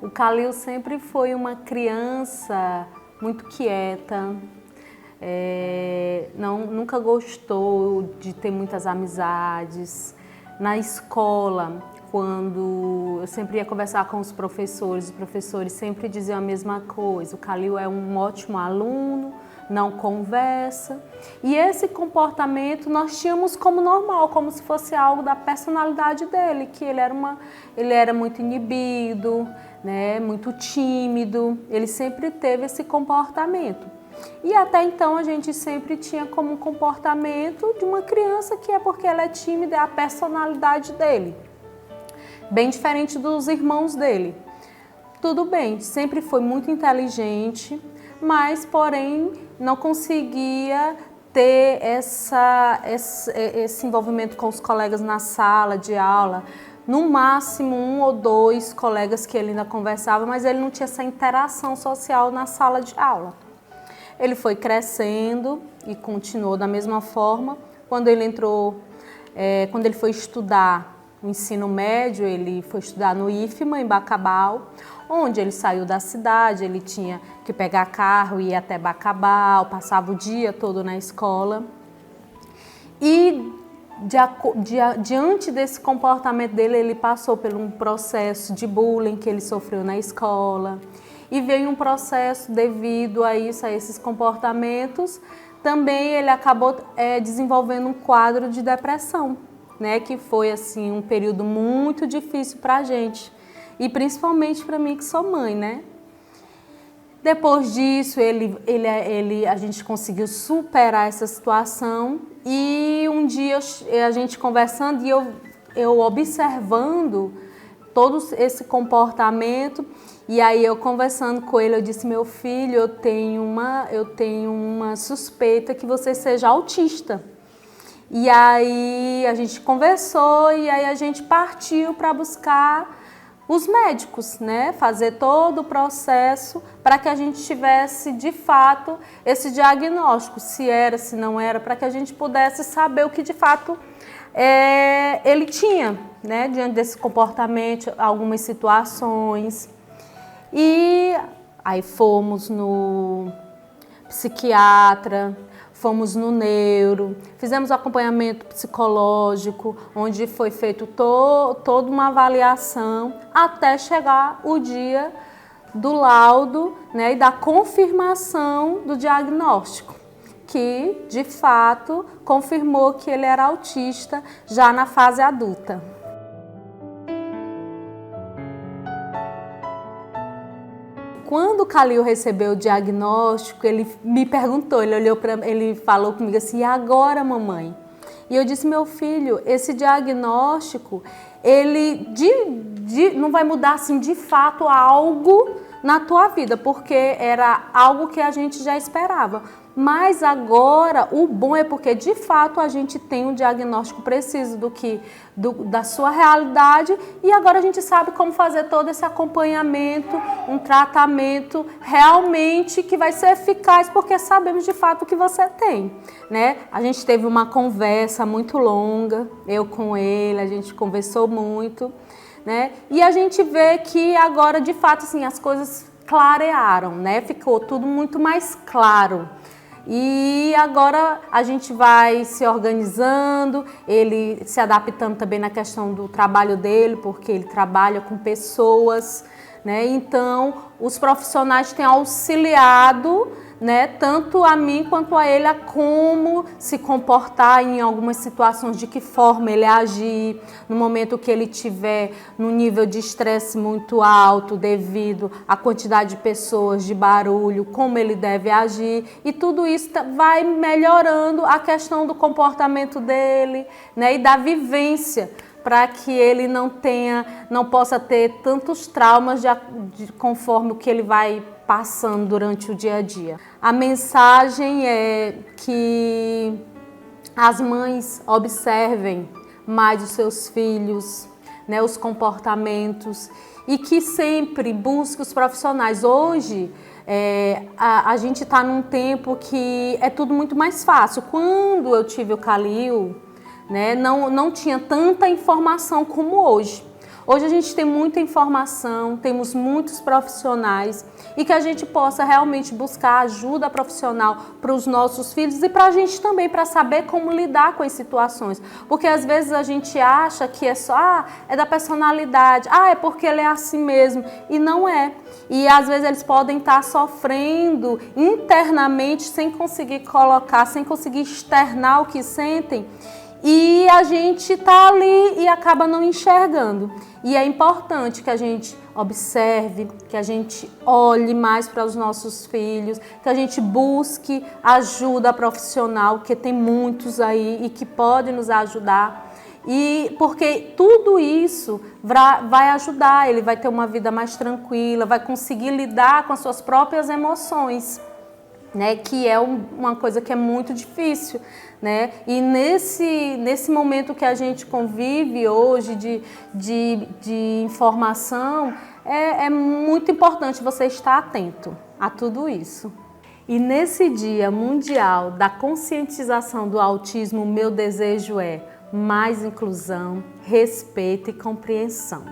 O Kalil sempre foi uma criança muito quieta, nunca gostou de ter muitas amizades. Na escola, quando eu sempre ia conversar com os professores sempre diziam a mesma coisa: o Kalil é um ótimo aluno, não conversa. E esse comportamento nós tínhamos como normal, como se fosse algo da personalidade dele, que ele era muito inibido, né, muito tímido, ele sempre teve esse comportamento. E até então a gente sempre tinha como um comportamento de uma criança que é porque ela é tímida, é a personalidade dele. Bem diferente dos irmãos dele. Tudo bem, sempre foi muito inteligente, mas porém não conseguia ter esse envolvimento com os colegas na sala de aula. No máximo 1 ou 2 colegas que ele ainda conversava, mas ele não tinha essa interação social na sala de aula. Ele foi crescendo e continuou da mesma forma. Quando ele foi estudar o ensino médio, ele foi estudar no IFMA, em Bacabal, onde ele saiu da cidade, ele tinha que pegar carro e ir até Bacabal, passava o dia todo na escola. E diante desse comportamento dele, ele passou por um processo de bullying que ele sofreu na escola. E veio um processo devido a isso, a esses comportamentos. Também ele acabou desenvolvendo um quadro de depressão, né? Que foi assim um período muito difícil para a gente. E principalmente para mim que sou mãe, né? Depois disso, a gente conseguiu superar essa situação. E um dia a gente conversando e eu observando todo esse comportamento. E aí eu conversando com ele, eu disse: meu filho, eu tenho uma suspeita que você seja autista. E aí a gente conversou e aí a gente partiu para buscar os médicos, né? Fazer todo o processo para que a gente tivesse de fato esse diagnóstico, se era, se não era, para que a gente pudesse saber o que de fato ele tinha, né? Diante desse comportamento, algumas situações. E aí fomos no psiquiatra, fomos no neuro, fizemos acompanhamento psicológico, onde foi feito toda uma avaliação até chegar o dia do laudo, né, e da confirmação do diagnóstico, que de fato confirmou que ele era autista já na fase adulta. Quando o Kalil recebeu o diagnóstico, ele me perguntou, ele falou comigo assim: e agora, mamãe? E eu disse: meu filho, esse diagnóstico, ele não vai mudar assim de fato algo na tua vida, porque era algo que a gente já esperava. Mas agora o bom é porque de fato a gente tem um diagnóstico preciso da sua realidade, e agora a gente sabe como fazer todo esse acompanhamento, um tratamento realmente que vai ser eficaz, porque sabemos de fato o que você tem, né? A gente teve uma conversa muito longa, eu com ele, a gente conversou muito, né? E a gente vê que agora de fato assim, as coisas clarearam, né? Ficou tudo muito mais claro. E agora a gente vai se organizando, ele se adaptando também na questão do trabalho dele, porque ele trabalha com pessoas, né? Então, os profissionais têm auxiliado, né, tanto a mim quanto a ele, a como se comportar em algumas situações, de que forma ele agir no momento que ele tiver num nível de estresse muito alto devido à quantidade de pessoas, de barulho, como ele deve agir, e tudo isso vai melhorando a questão do comportamento dele, né, e da vivência, para que ele não possa ter tantos traumas conforme o que ele vai passando durante o dia a dia. A mensagem é que as mães observem mais os seus filhos, né, os comportamentos, e que sempre busque os profissionais. Hoje, a gente está num tempo que é tudo muito mais fácil. Quando eu tive o Kalil, né, não tinha tanta informação como hoje. Hoje a gente tem muita informação, temos muitos profissionais e que a gente possa realmente buscar ajuda profissional para os nossos filhos e para a gente também, para saber como lidar com as situações. Porque às vezes a gente acha que é só, é da personalidade, é porque ele é assim mesmo, e não é. E às vezes eles podem estar sofrendo internamente sem conseguir colocar, sem conseguir externar o que sentem. E a gente está ali e acaba não enxergando. E é importante que a gente observe, que a gente olhe mais para os nossos filhos, que a gente busque ajuda profissional, porque tem muitos aí e que podem nos ajudar. E porque tudo isso vai ajudar, ele vai ter uma vida mais tranquila, vai conseguir lidar com as suas próprias emoções, né, que é uma coisa que é muito difícil, né? E nesse momento que a gente convive hoje de informação, é muito importante você estar atento a tudo isso. E nesse Dia Mundial da Conscientização do Autismo, meu desejo é mais inclusão, respeito e compreensão.